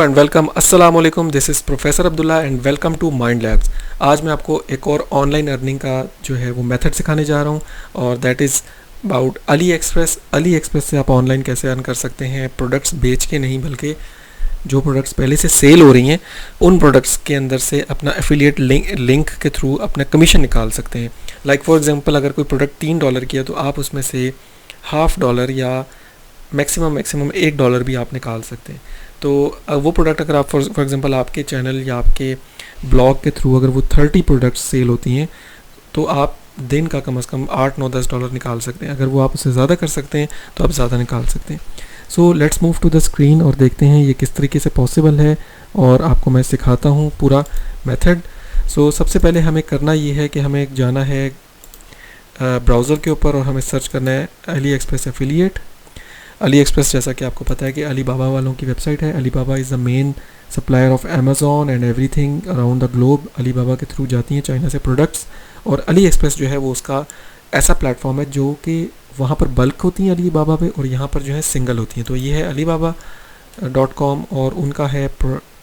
And welcome अस्सलाम वालेकुम, this is professor Abdullah and welcome to Mind Labs. आज मैं आपको एक और ऑनलाइन अर्निंग का जो है वो मेथड सिखाने जा रहा हूँ और that is about Ali express. Ali express से आप ऑनलाइन कैसे अर्न कर सकते हैं, प्रोडक्ट्स बेच के नहीं बल्कि जो प्रोडक्ट्स पहले से सेल हो रही हैं उन प्रोडक्ट्स के अंदर से अपना एफिलिएट लिंक के थ्रू अपना कमीशन निकाल सकते हैं। लाइक फॉर एग्जांपल, अगर कोई प्रोडक्ट $3 की है तो आप उसमें से $0.5 या मैक्सिमम $1 भी आप निकाल सकते हैं। तो वो प्रोडक्ट अगर आप फॉर एग्जांपल आपके चैनल या आपके ब्लॉग के थ्रू अगर वो 30 प्रोडक्ट्स सेल होती हैं तो आप दिन का कम से कम $8, $9, $10 निकाल सकते हैं। अगर वो आप उससे ज़्यादा कर सकते हैं तो आप ज़्यादा निकाल सकते हैं। So let's move to the screen और देखते हैं ये किस तरीके से पॉसिबल है और आपको मैं सिखाता हूँ पूरा मेथड। सो सबसे पहले हमें करना ये है कि हमें जाना है ब्राउज़र के ऊपर और हमें सर्च करना है Ali express affiliate. Ali express जैसा कि आपको पता है कि अली बाबा वालों की वेबसाइट है। Alibaba is the main supplier of Amazon and everything around the globe. Alibaba के थ्रू जाती हैं चाइना से प्रोडक्ट्स, और अली एक्सप्रेस जो है वो उसका ऐसा प्लेटफॉर्म है जो कि वहाँ पर बल्क होती हैं अली बाबा पे और यहाँ पर जो है सिंगल होती हैं। तो ये है alibaba.com और उनका है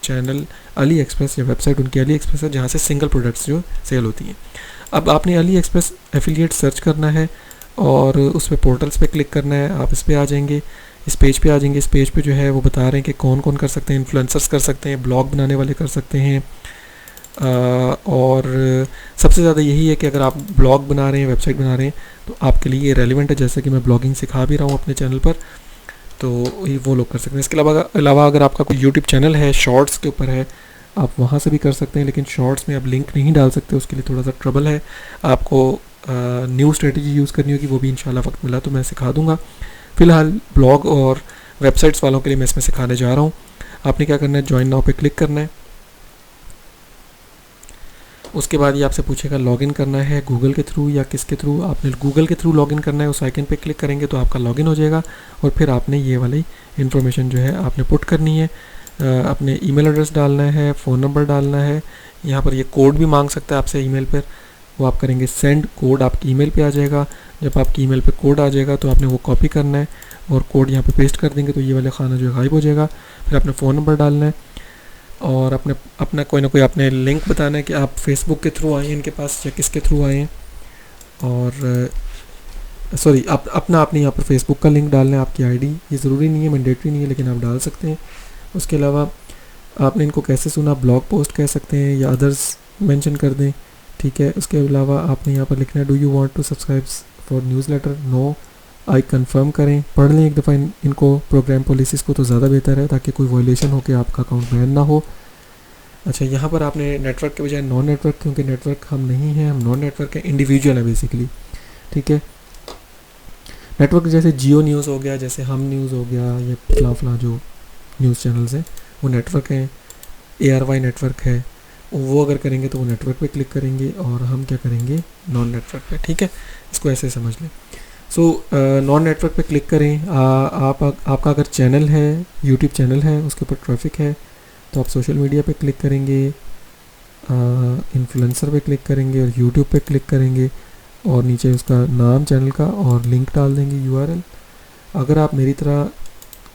चैनल अली एक्सप्रेस या वेबसाइट उनकी अली एक्सप्रेस है जहाँ से सिंगल प्रोडक्ट्स जो सेल होती हैं। अब आपने अली एक्सप्रेस एफिलिएट सर्च करना है और उस पर पोर्टल्स पे क्लिक करना है। आप इस पे आ जाएंगे, इस पेज पे आ जाएंगे। इस पेज पे जो है वो बता रहे हैं कि कौन कौन कर सकते हैं। इन्फ्लुएंसर्स कर सकते हैं, ब्लॉग बनाने वाले कर सकते हैं, और सबसे ज़्यादा यही है कि अगर आप ब्लॉग बना रहे हैं, वेबसाइट बना रहे हैं तो आपके लिए ये रेलिवेंट है। जैसे कि मैं ब्लॉगिंग सिखा भी रहा हूँ अपने चैनल पर, तो ये वो लोग कर सकते हैं। इसके अलावा अगर आपका कोई यूट्यूब चैनल है शॉर्ट्स के ऊपर है, आप वहाँ से भी कर सकते हैं, लेकिन शॉर्ट्स में आप लिंक नहीं डाल सकते, उसके लिए थोड़ा सा ट्रबल है। आपको न्यू स्ट्रेटजी यूज़ करनी होगी, वो भी इंशाल्लाह वक्त मिला तो मैं सिखा दूंगा। फ़िलहाल ब्लॉग और वेबसाइट्स वालों के लिए मैं इसमें सिखाने जा रहा हूँ। आपने क्या करना है, ज्वाइन नाउ पे क्लिक करना है। उसके बाद ये आपसे पूछेगा लॉगिन करना है गूगल के थ्रू या किसके थ्रू। आपने गूगल के थ्रू लॉगिन करना है, उस आइकन पे क्लिक करेंगे तो आपका लॉगिन हो जाएगा और फिर आपने ये वाली इन्फॉर्मेशन जो है आपने पुट करनी है। अपने ईमेल एड्रेस डालना है, फ़ोन नंबर डालना है। यहाँ पर ये कोड भी मांग सकता है आपसे ईमेल पर, वो आप करेंगे सेंड, कोड आपकी ईमेल पे आ जाएगा। जब आपकी ईमेल पे कोड आ जाएगा तो आपने वो कॉपी करना है और कोड यहाँ पे पेस्ट कर देंगे तो ये वाला खाना जो है गायब हो जाएगा। फिर अपना फ़ोन नंबर डालना है और अपना कोई ना कोई आपने लिंक बताना है कि आप फेसबुक के थ्रू आए हैं इनके पास या किसके थ्रू आए हैं। और सॉरी, आपने यहाँ पर फेसबुक का लिंक डालना है, आपकी आईडी। ये ज़रूरी नहीं है, मैंडेटरी नहीं है, लेकिन आप डाल सकते हैं। उसके अलावा आपने इनको कैसे सुना, ब्लॉग पोस्ट कह सकते हैं या अदर्स मेंशन कर दें, ठीक है। उसके अलावा आपने यहाँ पर लिखना है do you want to subscribe for newsletter, no, I confirm करें। पढ़ लें एक दफ़ा इनको प्रोग्राम पॉलिसीज़ को तो ज़्यादा बेहतर है ताकि कोई वायलेशन हो कि आपका अकाउंट बैन ना हो। अच्छा, यहाँ पर आपने नेटवर्क के बजाय नॉन नेटवर्क, क्योंकि नेटवर्क हम नहीं हैं, हम नॉन नेटवर्क हैं, इंडिविजुअल है बेसिकली, ठीक है। नेटवर्क जैसे जियो न्यूज़ हो गया, जैसे हम न्यूज़ हो गया, ये फला जो न्यूज़ चैनल्स हैं वो नेटवर्क हैं। ARY नेटवर्क है, वो अगर करेंगे तो वो नेटवर्क पे क्लिक करेंगे और हम क्या करेंगे, नॉन नेटवर्क पे, ठीक है। इसको ऐसे समझ लें। सो नॉन नेटवर्क पे क्लिक करें। आपका अगर चैनल है, यूट्यूब चैनल है, उसके ऊपर ट्रैफिक है तो आप सोशल मीडिया पे क्लिक करेंगे, इन्फ्लुएंसर पे क्लिक करेंगे और यूट्यूब पे क्लिक करेंगे और नीचे उसका नाम चैनल का और लिंक डाल देंगे, URL। अगर आप मेरी तरह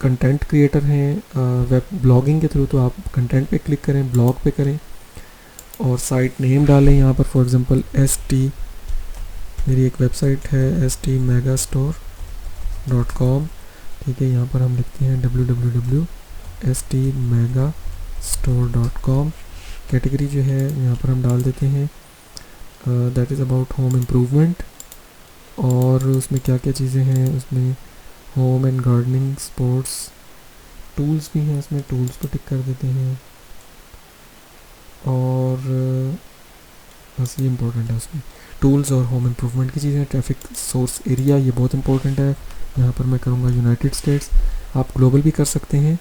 कंटेंट क्रिएटर हैं वेब ब्लॉगिंग के थ्रू तो आप कंटेंट पे क्लिक करें, ब्लॉग पे करें और साइट नेम डालें। यहाँ पर फॉर एग्जांपल मेरी एक वेबसाइट है stmegastore.com, ठीक है। यहाँ पर हम लिखते हैं www.stmegastore.com। कैटेगरी जो है यहाँ पर हम डाल देते हैं that is about home improvement, और उसमें क्या क्या चीज़ें हैं, उसमें home and gardening, sports, tools भी हैं, उसमें टूल्स को टिक कर देते हैं और बस ये इंपॉर्टेंट है उसमें टूल्स और होम इम्प्रूवमेंट की चीज़ें। ट्रैफिक सोर्स एरिया ये बहुत इंपॉर्टेंट है। यहाँ पर मैं करूँगा यूनाइटेड स्टेट्स, आप ग्लोबल भी कर सकते हैं,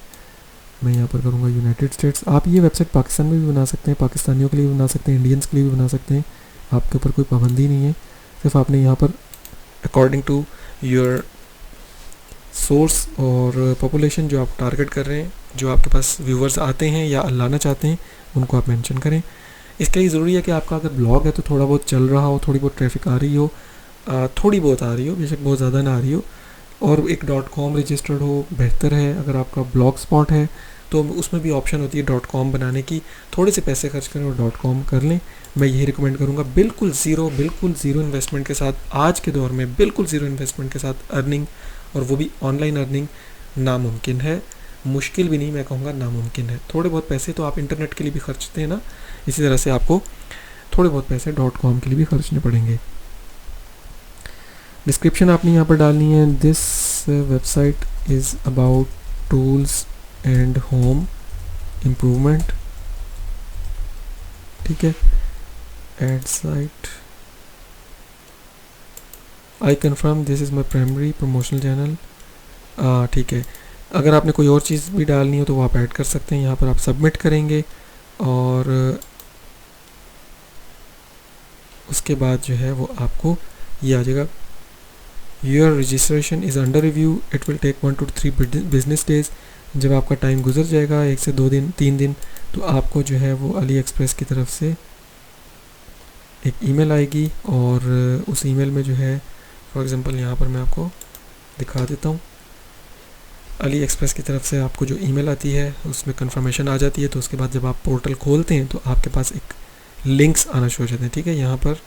मैं यहाँ पर करूँगा यूनाइटेड स्टेट्स। आप ये वेबसाइट पाकिस्तान में भी बना सकते हैं, पाकिस्तानियों के लिए भी बना सकते हैं, इंडियंस के लिए भी बना सकते हैं, आपके ऊपर कोई पाबंदी नहीं है। सिर्फ आपने यहाँ पर अकॉर्डिंग टू योर सोर्स और पॉपुलेशन जो आप टारगेट कर रहे हैं, जो आपके पास व्यूवर्स आते हैं या लाना चाहते हैं, उनको आप मेंशन करें। इसके लिए ज़रूरी है कि आपका अगर ब्लॉग है तो थोड़ा बहुत चल रहा हो, थोड़ी बहुत ट्रैफिक आ रही हो, थोड़ी बहुत आ रही हो, बेशक बहुत ज़्यादा ना आ रही हो, और एक .com रजिस्टर्ड हो, बेहतर है। अगर आपका ब्लॉग स्पॉट है तो उसमें भी ऑप्शन होती है .com बनाने की। थोड़े से पैसे खर्च करें और .com कर लें। मैं यही रिकमेंड करूँगा, बिल्कुल ज़ीरो इन्वेस्टमेंट के साथ, आज के दौर में बिल्कुल ज़ीरो इन्वेस्टमेंट के साथ अर्निंग, और वो भी ऑनलाइन अर्निंग नामुमकिन है। मुश्किल भी नहीं, मैं कहूँगा नामुमकिन है। थोड़े बहुत पैसे तो आप इंटरनेट के लिए भी खर्चते हैं ना, इसी तरह से आपको थोड़े बहुत पैसे .com के लिए भी खर्चने पड़ेंगे। डिस्क्रिप्शन आपने यहाँ पर डालनी है। This website is about tools and home improvement, ठीक है। Add site, I confirm this is my primary promotional channel, ठीक है। अगर आपने कोई और चीज़ भी डालनी हो तो वो आप ऐड कर सकते हैं। यहाँ पर आप सबमिट करेंगे और उसके बाद जो है वो आपको ये आ जाएगा, your registration is under review, it will take 1 to 3 business days. जब आपका टाइम गुजर जाएगा 1 से 2 दिन 3 दिन, तो आपको जो है वो अली एक्सप्रेस की तरफ से एक ईमेल आएगी, और उस ईमेल में जो है, फॉर एग्ज़ाम्पल यहाँ पर मैं आपको दिखा देता हूँ, अली एक्सप्रेस की तरफ से आपको जो ईमेल आती है उसमें कंफर्मेशन आ जाती है। तो उसके बाद जब आप पोर्टल खोलते हैं तो आपके पास एक लिंक्स आना शुरू हो जाते हैं, ठीक है। यहाँ पर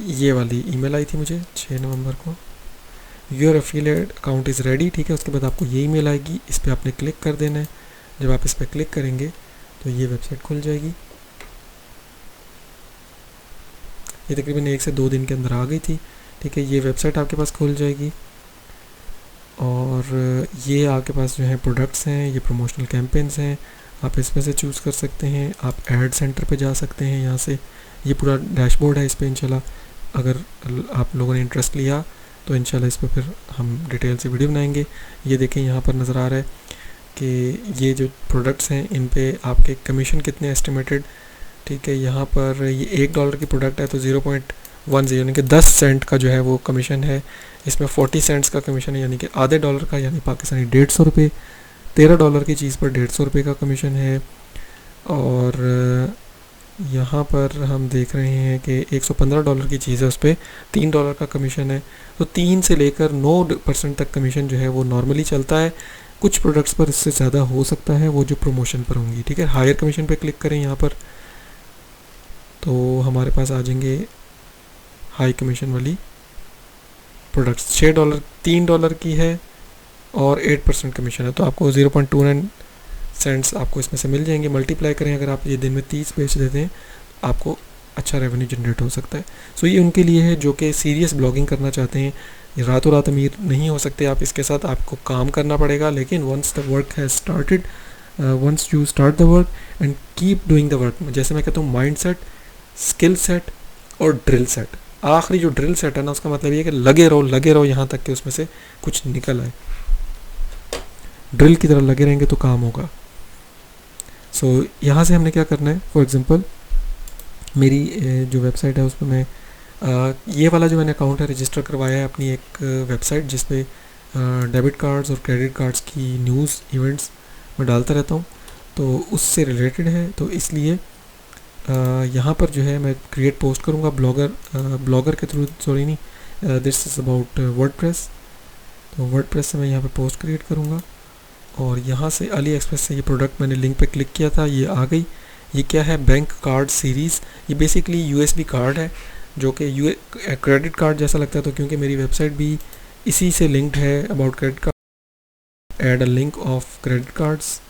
ये वाली ईमेल आई थी मुझे 6 नवंबर को, your affiliate account is ready, ठीक है। उसके बाद आपको ये ईमेल आएगी, इस पर आपने क्लिक कर देना है। जब आप इस पर क्लिक करेंगे तो ये वेबसाइट खुल जाएगी। ये तकरीबन 1 से 2 दिन के अंदर आ गई थी, ठीक है। ये वेबसाइट आपके पास खुल जाएगी, और ये आपके पास जो है प्रोडक्ट्स हैं, ये प्रमोशनल कैंपेन्स हैं, आप इसमें से चूज़ कर सकते हैं। आप ऐड सेंटर पे जा सकते हैं, यहाँ से ये पूरा डैशबोर्ड है। इस पर इंशाल्लाह अगर आप लोगों ने इंटरेस्ट लिया तो इंशाल्लाह इस पर फिर हम डिटेल से वीडियो बनाएंगे। ये देखें, यहाँ पर नज़र आ रहा है कि ये जो प्रोडक्ट्स हैं इन पे आपके कमीशन कितने एस्टिमेटेड, ठीक है। यहाँ पर ये $1 की प्रोडक्ट है तो 0.10 यानी कि 10 सेंट का जो है वो कमीशन है। इसमें 40 सेंट्स का कमीशन है, यानी कि आधे डॉलर का, यानी पाकिस्तानी $150। $13 की चीज़ पर $150 का कमीशन है। और यहाँ पर हम देख रहे हैं कि $115 की चीज़ है, उस पर $3 का कमीशन है। तो 3 से लेकर 9% तक कमीशन जो है वो नॉर्मली चलता है। कुछ प्रोडक्ट्स पर इससे ज़्यादा हो सकता है, वो जो प्रमोशन पर होंगी, ठीक है। हायर कमीशन पे क्लिक करें यहाँ पर, तो हमारे पास आ जाएंगे हाई कमीशन वाली प्रोडक्ट्स। $6 $3 की है और 8% कमीशन है, तो आपको 0.29 सेंट्स आपको इसमें से मिल जाएंगे। मल्टीप्लाई करें, अगर आप ये दिन में 30 बेच देते हैं आपको अच्छा रेवेन्यू जनरेट हो सकता है। सो ये उनके लिए है जो कि सीरियस ब्लॉगिंग करना चाहते हैं। ये रातों रात अमीर नहीं हो सकते आप इसके साथ, आपको काम करना पड़ेगा। लेकिन once the work has started, once you start the work and keep doing the work, जैसे मैं कहता हूँ माइंड सेट, स्किल सेट और ड्रिल सेट। आखिरी जो ड्रिल सेट है ना, उसका मतलब ये है कि लगे रहो यहाँ तक कि उसमें से कुछ निकल आए। ड्रिल की तरह लगे रहेंगे तो काम होगा। सो यहाँ से हमने क्या करना है, फॉर एग्जांपल मेरी जो वेबसाइट है उस पर मैं ये वाला जो मैंने अकाउंट है रजिस्टर करवाया है अपनी एक वेबसाइट, जिस पे डेबिट कार्ड्स और क्रेडिट कार्ड्स की न्यूज़ इवेंट्स मैं डालता रहता हूँ, तो उससे रिलेटेड है। तो इसलिए यहाँ पर जो है मैं क्रिएट पोस्ट करूँगा ब्लॉगर के थ्रू, सॉरी नहीं, दिस इज़ अबाउट वर्डप्रेस। तो वर्डप्रेस से मैं यहाँ पे पोस्ट क्रिएट करूँगा, और यहाँ से अली एक्सप्रेस से ये प्रोडक्ट मैंने लिंक पे क्लिक किया था, ये आ गई। ये क्या है, बैंक कार्ड सीरीज़। ये बेसिकली USB कार्ड है, जो कि क्रेडिट कार्ड जैसा लगता है। तो क्योंकि मेरी वेबसाइट भी इसी से लिंक्ड है, about credit card, add a link of credit cards.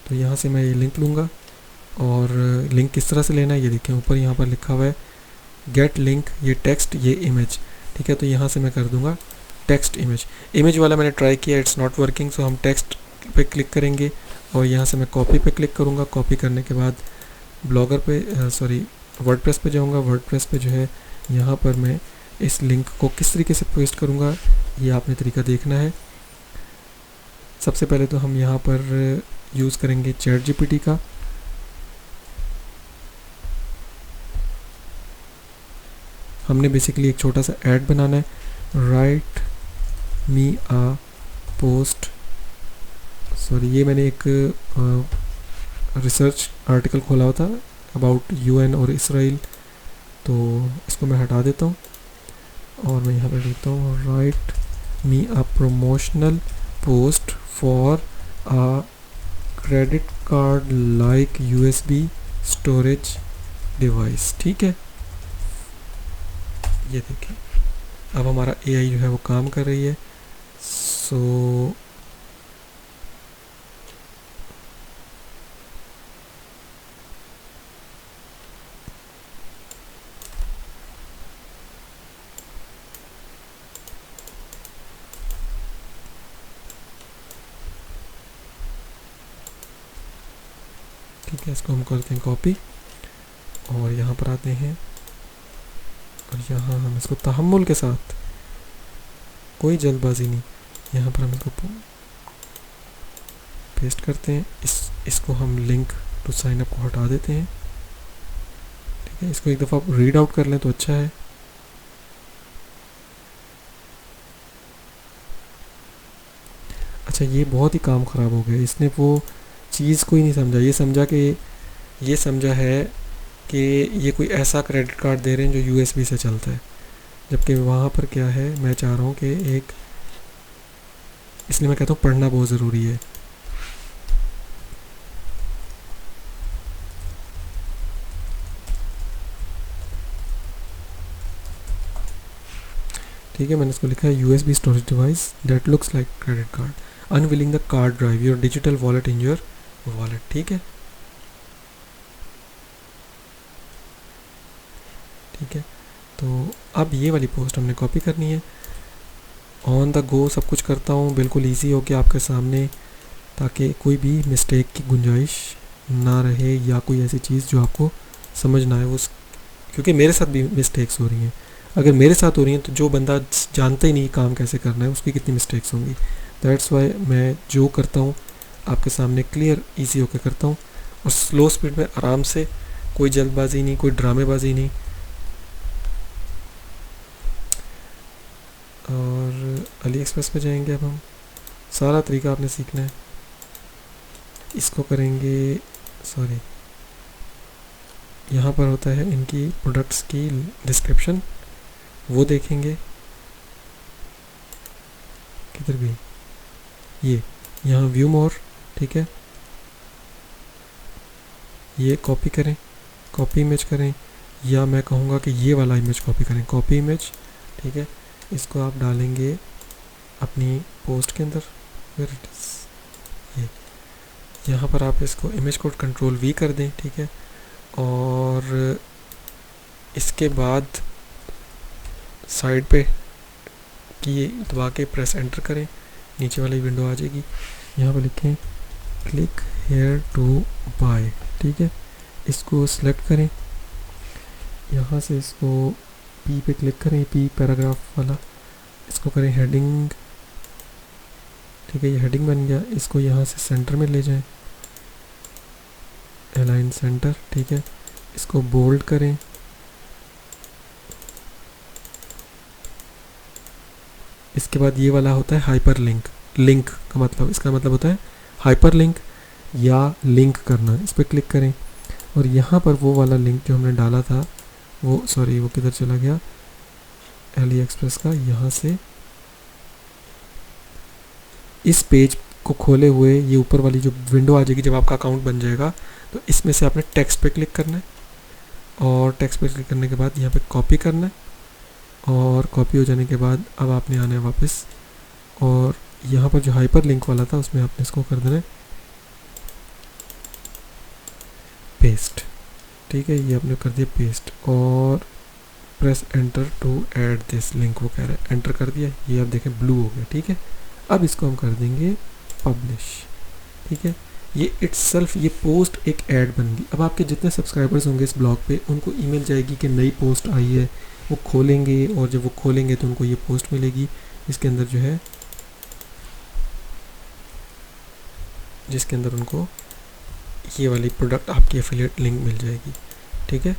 तो यहाँ से मैं ये लिंक लूँगा, और लिंक किस तरह से लेना है ये देखें, ऊपर यहाँ पर लिखा हुआ है गेट लिंक, ये टेक्स्ट, ये इमेज, ठीक है। तो यहाँ से मैं कर दूँगा टेक्स्ट इमेज वाला मैंने ट्राई किया, इट्स नॉट वर्किंग। सो हम टेक्स्ट पे क्लिक करेंगे, और यहाँ से मैं कॉपी पे क्लिक करूँगा। कॉपी करने के बाद ब्लॉगर पे वर्डप्रेस पे जाऊँगा। वर्डप्रेस पे जो है यहाँ पर मैं इस लिंक को किस तरीके से पेस्ट करूँगा, ये आपने तरीका देखना है। सबसे पहले तो हम यहाँ पर यूज़ करेंगे ChatGPT का। हमने बेसिकली एक छोटा सा ऐड बनाना है, राइट मी आ पोस्ट, सॉरी ये मैंने एक रिसर्च आर्टिकल खोला हुआ था अबाउट UN और इसराइल तो इसको मैं हटा देता हूँ और मैं यहाँ पर लिखता हूँ right me a promotional post for a credit card like USB storage device. ठीक है, ये देखिए अब हमारा एआई जो है वो काम कर रही है। सो ठीक है, इसको हम करते हैं कॉपी और यहाँ पर आते हैं और यहाँ हम इसको तहम्मुल के साथ, कोई जल्दबाजी नहीं, यहाँ पर हम इसको पेस्ट करते हैं। इसको हम लिंक टू साइन अप को हटा देते हैं। ठीक है, इसको एक दफ़ा आप रीड आउट कर लें तो अच्छा है। अच्छा, ये बहुत ही काम ख़राब हो गया, इसने वो चीज़ को ही नहीं समझा। ये समझा है कि ये कोई ऐसा क्रेडिट कार्ड दे रहे हैं जो यूएसबी से चलता है, जबकि वहाँ पर क्या है, मैं चाह रहा हूँ कि इसलिए मैं कहता हूँ पढ़ना बहुत ज़रूरी है। ठीक है, मैंने इसको लिखा है USB storage device that looks like credit card unwilling the card drive your digital wallet in your wallet. ठीक है, ठीक है, तो अब ये वाली पोस्ट हमने कॉपी करनी है। ऑन द गो सब कुछ करता हूँ, बिल्कुल इजी हो के आपके सामने, ताकि कोई भी मिस्टेक की गुंजाइश ना रहे या कोई ऐसी चीज़ जो आपको समझ ना आए। वो क्योंकि मेरे साथ भी मिस्टेक्स हो रही हैं, अगर मेरे साथ हो रही हैं तो जो बंदा जानता ही नहीं काम कैसे करना है उसकी कितनी मिस्टेक्स होंगी। दैट्स वाई मैं जो करता हूँ आपके सामने क्लियर ईजी होकर करता हूँ और स्लो स्पीड में आराम से, कोई जल्दबाजी नहीं, कोई ड्रामेबाजी नहीं। और अली एक्सप्रेस पे जाएंगे अब हम, सारा तरीका आपने सीखना है। इसको करेंगे, सॉरी, यहाँ पर होता है इनकी प्रोडक्ट्स की डिस्क्रिप्शन, वो देखेंगे। किधर गई ये, यहाँ व्यू मोर। ठीक है, ये कॉपी करें, कॉपी इमेज करें, या मैं कहूँगा कि ये वाला इमेज कॉपी करें, कॉपी इमेज। ठीक है, इसको आप डालेंगे अपनी पोस्ट के अंदर, वेयर इट इज़, ये यहाँ पर आप इसको इमेज को कंट्रोल वी कर दें। ठीक है, और इसके बाद साइड पे की दबा के प्रेस एंटर करें, नीचे वाली विंडो आ जाएगी। यहाँ पर लिखें क्लिक हेयर टू बाय। ठीक है, इसको सिलेक्ट करें, यहाँ से इसको पी पे क्लिक करें, पी पैराग्राफ वाला, इसको करें हेडिंग। ठीक है, ये हेडिंग बन गया। इसको यहाँ से सेंटर में ले जाएं, अलाइन सेंटर। ठीक है, इसको बोल्ड करें, इसके बाद ये वाला होता है हाइपर लिंक। लिंक का मतलब, इसका मतलब होता है हाइपर लिंक या लिंक करना। इस पर क्लिक करें और यहाँ पर वो वाला लिंक जो हमने डाला था, वो सॉरी वो किधर चला गया, अली एक्सप्रेस का, यहाँ से इस पेज को खोले हुए ये ऊपर वाली जो विंडो आ जाएगी जब आपका अकाउंट बन जाएगा, तो इसमें से आपने टेक्स्ट पे क्लिक करना है और टेक्स्ट पे क्लिक करने के बाद यहाँ पे कॉपी करना है और कॉपी हो जाने के बाद अब आपने आना है वापस और यहाँ पर जो हाइपर लिंक वाला था उसमें आपने इसको कर देना है पेस्ट। ठीक है, ये आपने कर दिया पेस्ट और press enter to add this link, वो कह रहा है एंटर कर दिया, ये आप देखें ब्लू हो गया। ठीक है, अब इसको हम कर देंगे पब्लिश। ठीक है, ये इट्सल्फ ये पोस्ट एक ऐड बन गई। अब आपके जितने सब्सक्राइबर्स होंगे इस ब्लॉग पे उनको ईमेल जाएगी कि नई पोस्ट आई है, वो खोलेंगे और जब वो खोलेंगे तो उनको ये पोस्ट मिलेगी, इसके अंदर जो है, जिसके अंदर उनको ये वाली प्रोडक्ट आपकी एफिलिएट लिंक मिल जाएगी। ठीक है,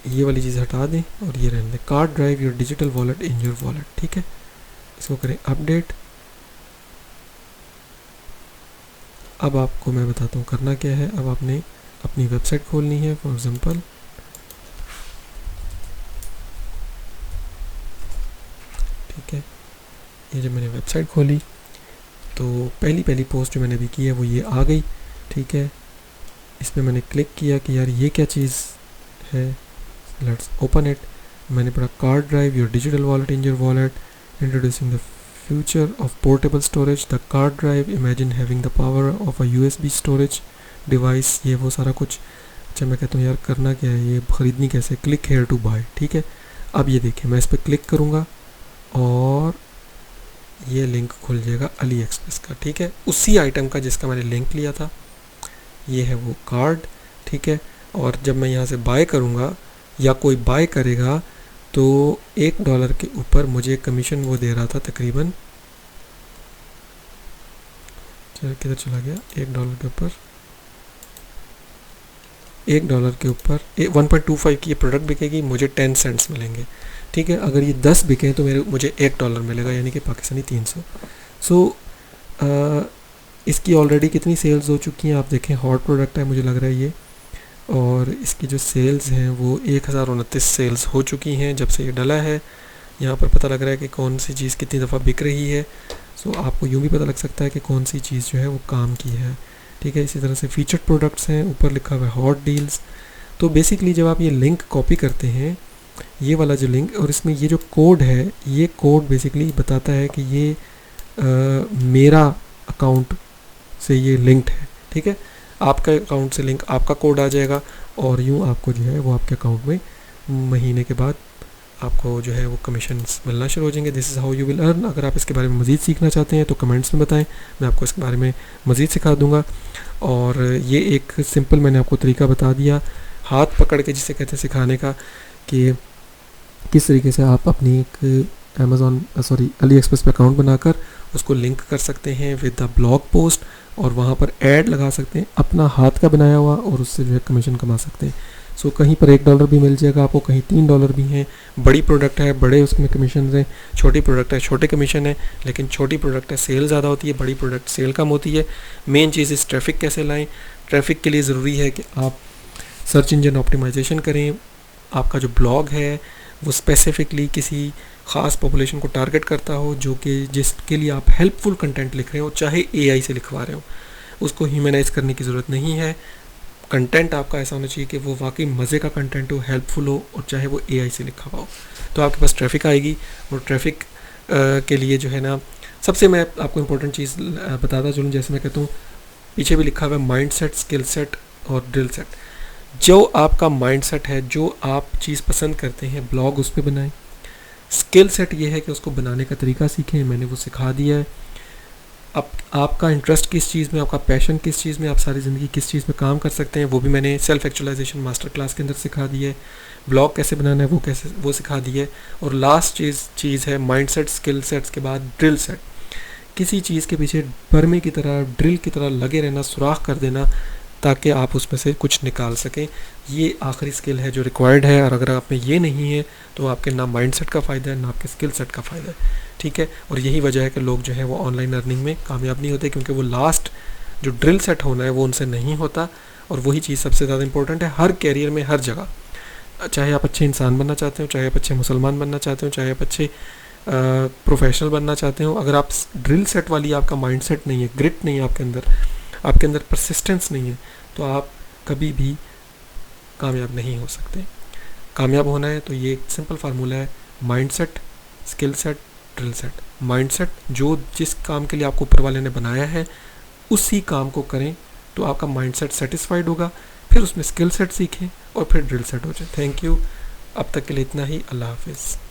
ये वाली चीज़ हटा दें और ये रहने दें, card drive your digital wallet in your wallet. ठीक है, इसको करें अपडेट। अब आपको मैं बताता हूँ करना क्या है। अब आपने अपनी वेबसाइट खोलनी है। फॉर एग्जांपल ठीक है, ये जब मैंने वेबसाइट खोली तो पहली पोस्ट जो मैंने अभी की है वो ये आ गई। ठीक है, इस पर मैंने क्लिक किया कि यार ये क्या चीज़ है, लेट्स ओपन इट। मैंने पढ़ा card drive, your digital wallet in your wallet, introducing the future of portable storage, the card drive, imagine having the power of a USB storage device, ये वो सारा कुछ। अच्छा, मैं कहता हूँ यार करना क्या है, ये खरीदनी कैसे, क्लिक हेयर टू बाय। ठीक है, अब ये देखिए मैं इस पर क्लिक करूँगा और ये लिंक खुल जाएगा अली एक्सप्रेस का। ठीक है, उसी आइटम का जिसका मैंने लिंक लिया था, ये है वो कार्ड। ठीक है, और जब मैं यहाँ से बाय करूँगा या कोई बाय करेगा तो $1 के ऊपर मुझे कमीशन वो दे रहा था तकरीबन, किधर चला गया, $1 के ऊपर, $1 के ऊपर 1.25 की ये प्रोडक्ट बिकेगी, मुझे 10 सेंट्स मिलेंगे। ठीक है, अगर ये 10 बिके तो मुझे $1 मिलेगा, यानी कि पाकिस्तानी 300। सो इसकी ऑलरेडी कितनी सेल्स हो चुकी हैं आप देखें, हॉट प्रोडक्ट है मुझे लग रहा है ये, और इसकी जो सेल्स हैं वो 1029 सेल्स हो चुकी हैं जब से ये डला है। यहाँ पर पता लग रहा है कि कौन सी चीज़ कितनी दफ़ा बिक रही है। सो आपको यूँ भी पता लग सकता है कि कौन सी चीज़ जो है वो काम की है। ठीक है, इसी तरह से फीचर्ड प्रोडक्ट्स हैं, ऊपर लिखा हुआ है हॉट डील्स। तो बेसिकली जब आप ये लिंक कॉपी करते हैं, ये वाला जो लिंक, और इसमें ये जो कोड है, ये कोड बेसिकली बताता है कि ये मेरा अकाउंट से ये लिंक्ड है। ठीक है, आपका अकाउंट से लिंक आपका कोड आ जाएगा और यूँ आपको जो है वो आपके अकाउंट में महीने के बाद आपको जो है वो कमीशंस मिलना शुरू हो जाएंगे। This is how you will earn. अगर आप इसके बारे में मज़ीद सीखना चाहते हैं तो कमेंट्स में बताएं, मैं आपको इसके बारे में मज़ीद सिखा दूंगा। और ये एक सिंपल मैंने आपको तरीका बता दिया, हाथ पकड़ के जिसे कहते हैं सिखाने का, कि किस तरीके से आप अपनी एक अली एक्सप्रेस पे अकाउंट बनाकर उसको लिंक कर सकते हैं विद द ब्लॉग पोस्ट, और वहाँ पर ऐड लगा सकते हैं अपना हाथ का बनाया हुआ, और उससे जो है कमीशन कमा सकते हैं। सो कहीं पर $1 भी मिल जाएगा आपको, कहीं $3 भी हैं। बड़ी प्रोडक्ट है, बड़े उसमें कमीशन हैं, छोटी प्रोडक्ट है, छोटे कमीशन है। लेकिन छोटी प्रोडक्ट है सेल ज़्यादा होती है, बड़ी प्रोडक्ट सेल कम होती है। मेन चीज़ इस ट्रैफिक कैसे लाएँ। ट्रैफिक के लिए ज़रूरी है कि आप सर्च इंजन ऑप्टिमाइजेशन करें, आपका जो ब्लॉग है वो स्पेसिफिकली किसी ख़ास पॉपुलेशन को टारगेट करता हो, जो कि जिसके लिए आप हेल्पफुल कंटेंट लिख रहे हो, चाहे AI से लिखवा रहे हो, उसको ह्यूमनाइज करने की ज़रूरत नहीं है। कंटेंट आपका ऐसा होना चाहिए कि वो वाकई मज़े का कंटेंट हो, हेल्पफुल हो, और चाहे वो AI से लिखा हुआ हो, तो आपके पास ट्रैफिक आएगी। और ट्रैफिक के लिए जो है ना, सबसे मैं आपको इम्पोर्टेंट चीज़ बताता चलूँ, जैसे मैं कहता हूँ पीछे भी लिखा हुआ है माइंड सेट, स्किल सेट और ड्रिल सेट। जो आपका माइंड सेट है, जो आप चीज़ पसंद करते हैं, ब्लॉग उस पर बनाएं। स्किल सेट ये है कि उसको बनाने का तरीका सीखें, मैंने वो सिखा दिया है। अब आपका इंटरेस्ट किस चीज़ में, आपका पैशन किस चीज़ में, आप सारी ज़िंदगी किस चीज़ में काम कर सकते हैं, वो भी मैंने सेल्फ एक्चुअलाइजेशन मास्टर क्लास के अंदर सिखा दी है। ब्लॉग कैसे बनाना है वो सिखा दी है। और लास्ट चीज़ है माइंड सेट, स्किल सेट्स के बाद ड्रिल सेट। किसी चीज़ के पीछे बर्मे की तरह, ड्रिल की तरह लगे रहना, सुराख कर देना, ताकि आप उसमें से कुछ निकाल सकें। ये आखिरी स्किल है जो रिक्वायर्ड है, और अगर आप में ये नहीं है तो आपके ना माइंड सेट का फ़ायदा है, ना आपके स्किल सेट का फ़ायदा है। ठीक है, और यही वजह है कि लोग जो है वो ऑनलाइन अर्निंग में कामयाब नहीं होते, क्योंकि वो लास्ट जो ड्रिल सेट होना है वो उनसे नहीं होता। और वही चीज़ सबसे ज़्यादा इंपॉर्टेंट है हर कैरियर में, हर जगह। चाहे आप अच्छे इंसान बनना चाहते हो, चाहे आप अच्छे मुसलमान बनना चाहते हो, चाहे आप अच्छे प्रोफेशनल बनना चाहते हो, अगर आप ड्रिल सेट वाली आपका माइंड सेट नहीं है, ग्रिट नहीं है आपके अंदर परसिस्टेंस नहीं है, तो आप कभी भी कामयाब नहीं हो सकते। कामयाब होना है तो ये सिंपल फार्मूला है, mind set, skill set, drill set. Mind set, जो जिस काम के लिए आपको ऊपर वाले ने बनाया है उसी काम को करें तो आपका माइंड सेट सेटिस्फाइड होगा, फिर उसमें स्किल सेट सीखें और फिर ड्रिल सेट हो जाए। थैंक यू, अब तक के लिए इतना ही। अल्लाह हाफिज़।